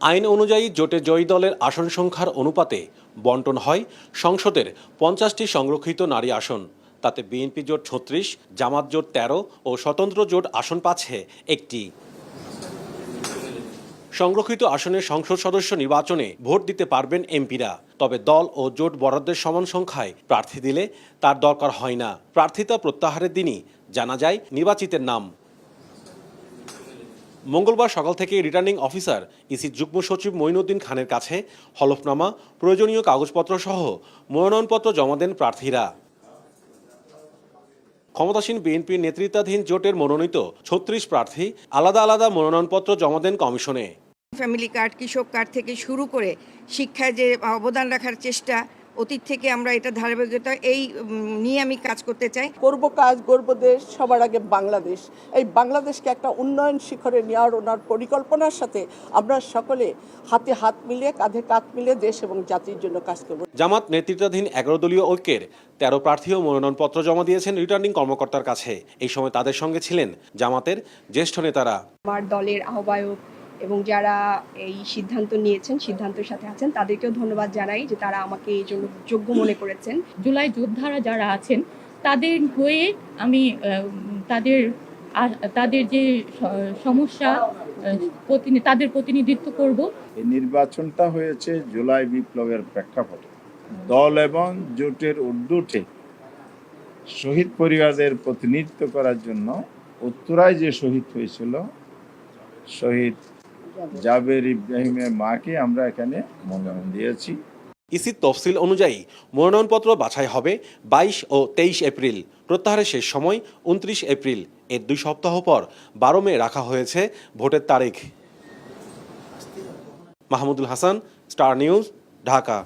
আইন অনুযায়ী জোটে জয়ী দলের আসন সংখ্যার অনুপাতে বণ্টন হয় সংসদের 50টি সংরক্ষিত নারী আসন। তাতে বিএনপি জোট 36, জামাত জোট 13 ও স্বতন্ত্র জোট আসন পাচ্ছে একটি। সংরক্ষিত আসনের সংসদ সদস্য নির্বাচনে ভোট দিতে পারবেন এমপিরা। তবে দল ও জোট বরাদ্দের সমান সংখ্যায় প্রার্থী দিলে তার দরকার হয় না। প্রার্থিতা প্রত্যাহারের দিনই জানা যায় নির্বাচিতের নাম। মঙ্গলবার সকাল থেকে রিটার্নিং অফিসার ইসি যুগ্ম সচিব মঈনুদ্দিন খানের কাছে হলফনামা, প্রয়োজনীয় কাগজপত্র সহ মনোনয়নপত্র জমা দেন প্রার্থীরা। ক্ষমতাসীন বিএনপির নেতৃত্বাধীন জোটের মনোনীত 36 প্রার্থী আলাদা আলাদা মনোনয়নপত্র জমা দেন কমিশনে। ফ্যামিলি কার্ড, কৃষক কার্ড থেকে শুরু করে শিক্ষায় যে অবদান রাখার চেষ্টা, অতীত থেকে আমরা এটা ধারাবাহিকতা এই নিয়ে আমি কাজ করতে চাই। করব কাজ, গর্ব দেশ, সবার আগে বাংলাদেশ। এই বাংলাদেশকে একটা উন্নয়ন শিখরে নেওয়ার ওনার পরিকল্পনার সাথে আমরা সকলে হাতে হাত মিলিয়ে, কাঁধে কাঁধ মিলিয়ে দেশ এবং জাতির জন্য কাজ করব। জামাত নেতৃত্বাধীন 11 দলীয় ঐক্যের 13 প্রার্থীও মনোনয়নপত্র জমা দিয়েছেন রিটার্নিং কর্মকর্তার কাছে। এই সময় তাদের সঙ্গে ছিলেন জামাতের জ্যেষ্ঠ নেতারা। আমার দলের আহ্বায়ক এবং যারা এই সিদ্ধান্ত নিয়েছেন, সিদ্ধান্তের সাথে আছেন, তাদেরকেও ধন্যবাদ জানাই যে তারা আমাকে এই জন্য যোগ্য মনে করেছেন। জুলাই যোদ্ধারা যারা আছেন তাদের হয়ে আমি তাদের যে সমস্যা তাদের প্রতিনিধিত্ব করব। এই নির্বাচনটা হয়েছে জুলাই বিপ্লবের প্রেক্ষাপটে। দল এবং জোটের ঊর্ধ্বে শহীদ পরিবারদের প্রতিনিধিত্ব করার জন্য উত্তরায় যে শহীদ হয়েছিল শহীদ জাবের ইব্রাহিমের মাকে আমরা এখানে মনোনয়ন দিয়েছি। ইসির তফসিল অনুযায়ী মনোনয়নপত্র বাছাই হবে 22 ও 23 এপ্রিল। প্রত্যাহারের শেষ সময় 29 এপ্রিল। এর 2 সপ্তাহ পর 12 মে রাখা হয়েছে ভোটের তারিখ। Mahmudul Hasan, star news, Dhaka.